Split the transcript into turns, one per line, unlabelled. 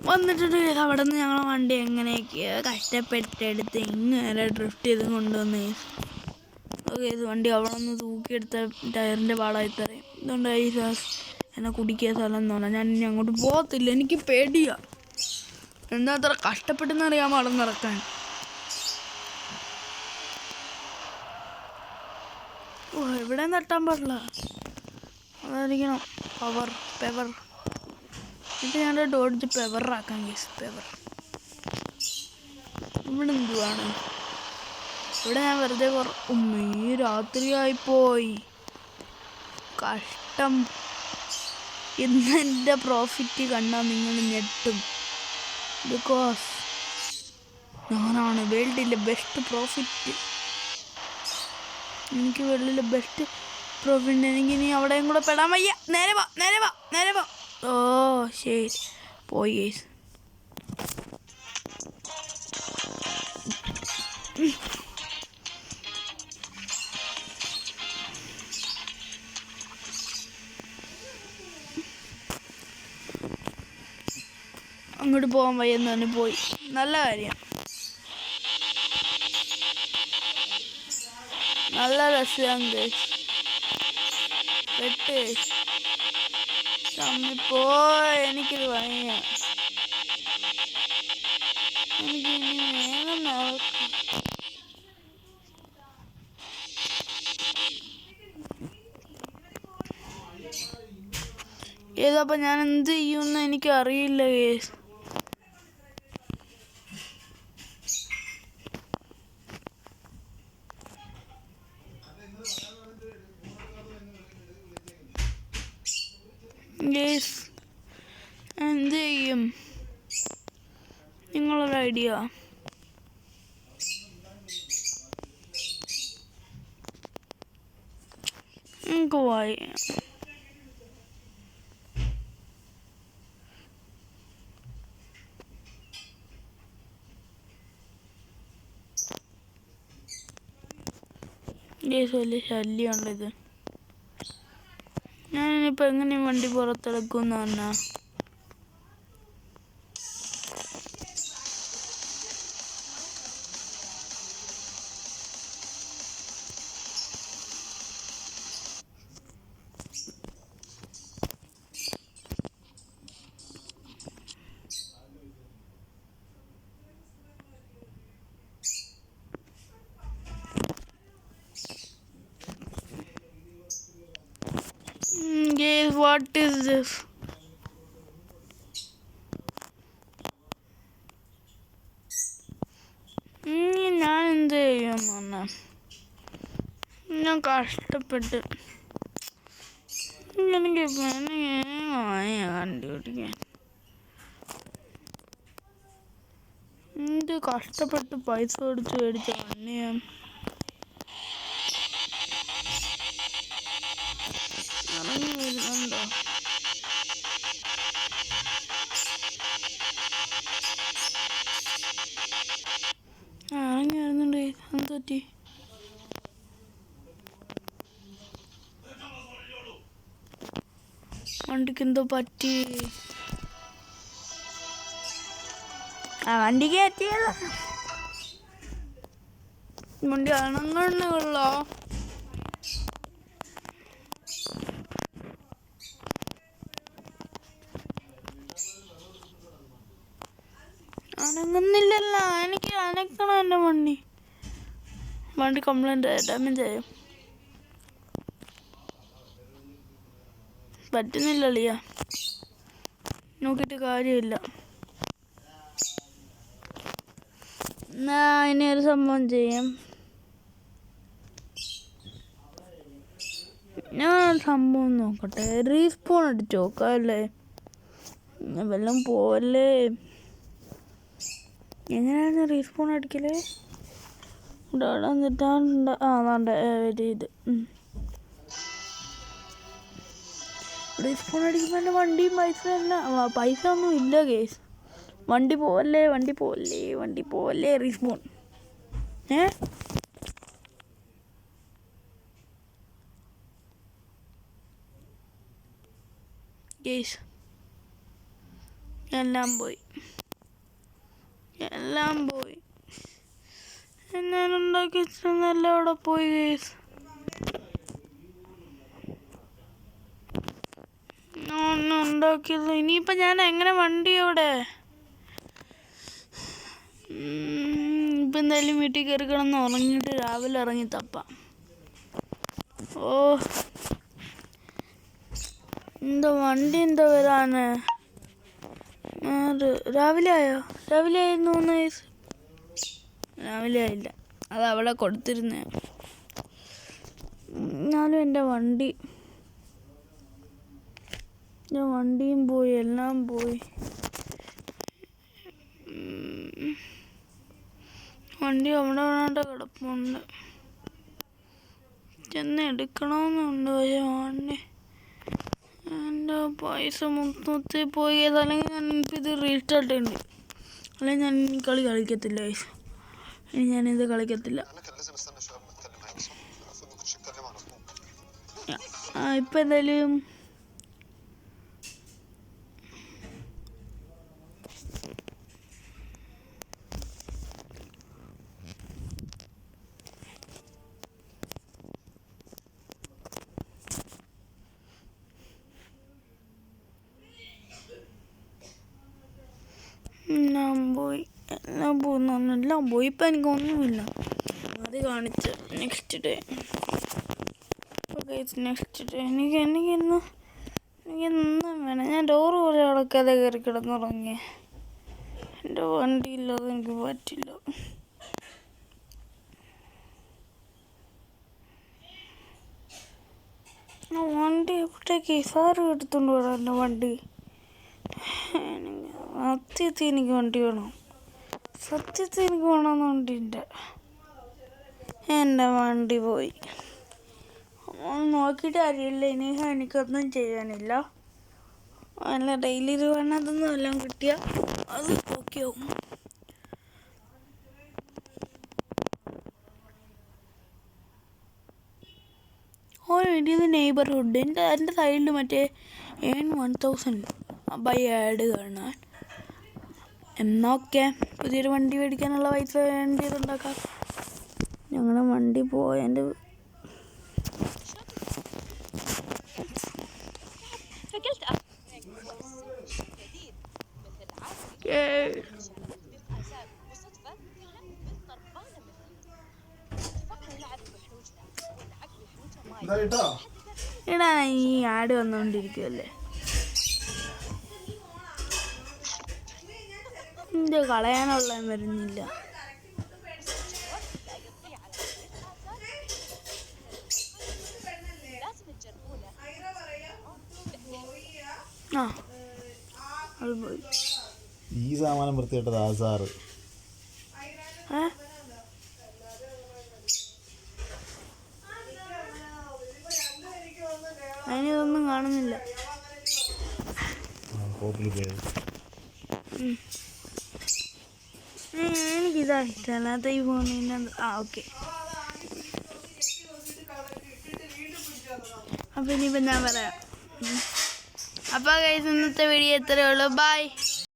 വന്നിട്ടുണ്ട്. അവിടെ നിന്ന് ഞങ്ങൾ വണ്ടി എങ്ങനെയൊക്കെയോ കഷ്ടപ്പെട്ടെടുത്ത് ഇങ്ങനെ ഡ്രിഫ്റ്റ് ചെയ്ത് കൊണ്ടുവന്ന്. ഓക്കെ, ഇത് വണ്ടി അവിടെ നിന്ന് തൂക്കിയെടുത്ത ടയറിൻ്റെ പാടായി തറയും. ഇതുകൊണ്ട് ഈ എന്നെ കുടിക്കിയ സ്ഥലം എന്ന് പറഞ്ഞാൽ ഞാൻ ഇനി അങ്ങോട്ട് പോകത്തില്ല. എനിക്ക് പേടിയാണ്. എന്താ അത്ര കഷ്ടപ്പെട്ടെന്ന് അറിയാമോ അവിടെ നിറക്കാൻ. ഓ, എവിടെ തട്ടാൻ പാടില്ല. അതായിരിക്കണം പെവർ. ഇത് ഞാൻ ഡോഡ്ജ് പെവറാക്കാം. പെവർ ഇവിടെ എന്തുവാണ്? ഇവിടെ ഞാൻ വെറുതെ രാത്രിയായിപ്പോയി. കഷ്ടം. ഇന്ന് എൻ്റെ പ്രോഫിറ്റ് കണ്ടാൽ നിങ്ങൾ ഞെട്ടും. ബിക്കോസ് ഞാനാണ് വേൾഡിലെ ബെസ്റ്റ് പ്രോഫിറ്റ്. എനിക്ക് വേൾഡിലെ ബെസ്റ്റ് പ്രോഫിറ്റ്. എനിക്കിനി അവിടെയും കൂടെ പെടാൻ വയ്യ. നേരെ വാ. ഓ ശരി, പോയി ഗൈസ്. അങ്ങോട്ട് പോകാൻ വയ്യെന്ന് തന്നെ പോയി. നല്ല കാര്യം. നല്ല രസമാണ് ഗൈസ്. എനിക്കിത് വയ്യ. എനിക്കിനി വേഗം നോക്കാം. ഏതപ്പം ഞാൻ എന്ത് ചെയ്യുമെന്ന് എനിക്കറിയില്ല ഗൈസ്. എന്ത് ചെയ്യും? നിങ്ങളൊരു ഐഡിയ. എനിക്ക് വയ്യ. വലിയ ശല്യമുള്ളത്. ഞാനിപ്പോൾ എങ്ങനെയും വണ്ടി പുറത്തെടുക്കുമെന്ന് പറഞ്ഞാൽ what is this? ഞാൻ എന്ത് ചെയ്യുമെന്ന് പറഞ്ഞാൽ ഞാൻ കഷ്ടപ്പെട്ട് എനിക്ക് കണ്ടുപിടിക്കാൻ എന്ത് കഷ്ടപ്പെട്ട് പൈസ കൊടുത്ത് മേടിച്ച വണ്ടിയാണ്. ഇറങ്ങി വരുന്നുണ്ടോ? ഇറങ്ങി വരുന്നുണ്ട്. എന്ത് പറ്റി? വണ്ടിക്ക് എന്തോ പറ്റി. വണ്ടി കയറ്റിയല്ല. വണ്ടി അണങ്ങുള്ളോ? അനങ്ങുന്നില്ലല്ലോ. എനിക്ക് അനക്കണം. എൻ്റെ വണ്ടി കംപ്ലൈൻറ്റ് ഡാമേജ് ആയോ? പറ്റുന്നില്ലല്ലോ. നോക്കിയിട്ട് കാര്യമില്ല. എന്നാ ഇനി ഒരു സംഭവം ചെയ്യാം. ഞാൻ സംഭവം നോക്കട്ടെ. റീസ്പോൺ അടിച്ച് നോക്കാം അല്ലേ? വല്ലതും പോവല്ലേ? എങ്ങനെയാണ് റീസ്പോൺ അടിക്കല്? എന്നിട്ടാണ്ട് ഇത് റീസ്പോൺ അടിക്കുമ്പോൾ എൻ്റെ വണ്ടിയും പൈസ ഒന്നും ഇല്ല കേസ്. വണ്ടി പോവല്ലേ? റീസ്പോൺ കേസ് എല്ലാം പോയി. ഞാൻ ഉണ്ടാക്കി എല്ലാം അവിടെ പോയി ഗൈസ്. ഉണ്ടാക്കിയത് ഇനിയിപ്പോൾ ഞാൻ എങ്ങനെ വണ്ടി അവിടെ ഇപ്പം എന്തായാലും വീട്ടിൽ കയറി കിടന്ന് ഉറങ്ങിയിട്ട് രാവിലെ ഇറങ്ങി തപ്പാം. ഓ എന്താ വണ്ടി എന്താ വരാന്? രാവിലെ ആയിരുന്നു രാവിലെ ആയില്ല, അത് അവിടെ കൊടുത്തിരുന്നേ. എന്നാലും എൻ്റെ വണ്ടിയും പോയി, എല്ലാം പോയി. വണ്ടി അവിടെ വേണ്ട കിടപ്പുണ്ട്, ചെന്ന് എടുക്കണമെന്നുണ്ട്. പക്ഷേ വണ്ടി എൻ്റെ പൈസ മൊത്തത്തിൽ പോയി. അല്ലെങ്കിൽ ഞാൻ ഇത് റീസ്റ്റാർട്ട് ഉണ്ട്, അല്ലെങ്കിൽ ഞാൻ ഈ കളി കളിക്കത്തില്ല. ഇനി ഞാനിത് കളിക്കത്തില്ല. ഇപ്പം എന്തായാലും എല്ലാം പോയി. ഇപ്പം എനിക്കൊന്നുമില്ല. അത് കാണിച്ച് നെക്സ്റ്റ് ഡേ എനിക്കൊന്നും വേണം. ഞാൻ ഡോറ് പോലെ അടക്കാതെ കയറി കിടന്നുറങ്ങി. എൻ്റെ വണ്ടി ഇല്ലാതെ എനിക്ക് പറ്റില്ല. വണ്ടി എവിടേക്ക് സാറ് എടുത്തുകൊണ്ട് പോകണം. എൻ്റെ വണ്ടി സത്യത്തിൽ എനിക്ക് വണ്ടി വേണം. വണ്ടിൻ്റെ എൻ്റെ വണ്ടി പോയി. നോക്കിയിട്ട് അറിയില്ല. ഇനി എനിക്കൊന്നും ചെയ്യാനില്ല. അല്ല ഡെയിലി വേണതൊന്നും എല്ലാം കിട്ടിയാൽ അത് ഓക്കെ ആവും. ഇത് നെയ്ബർഹുഡ്. എൻ്റെ സൈഡിൽ മറ്റേ 1000 ബൈ ആഡ് കാണാൻ. എന്നൊക്കെ പുതിയൊരു വണ്ടി മേടിക്കാനുള്ള പൈസ വേണ്ടിയതുണ്ടാക്കാം. ഞങ്ങളുടെ വണ്ടി പോയതിൻ്റെ എടാ ഈ ആഡ് വന്നുകൊണ്ടിരിക്കുമല്ലേ. ഇത് കളയാനുള്ള വരുന്നില്ല. അത് പോയി.
ഈ സാമാനം വൃത്തിയിട്ടത് ആ സാറ്.
അതിനൊന്നും കാണുന്നില്ല. എനിക്കിതാ ഇഷ്ടമല്ലാത്ത ഈ ഫോണിന്. ഓക്കെ, അപ്പം ഇനിയിപ്പം ഞാൻ പറയാം. അപ്പോൾ ഗൈസ് ഇന്നത്തെ വീഡിയോ ഇത്രയേ ഉള്ളൂ. ബൈ.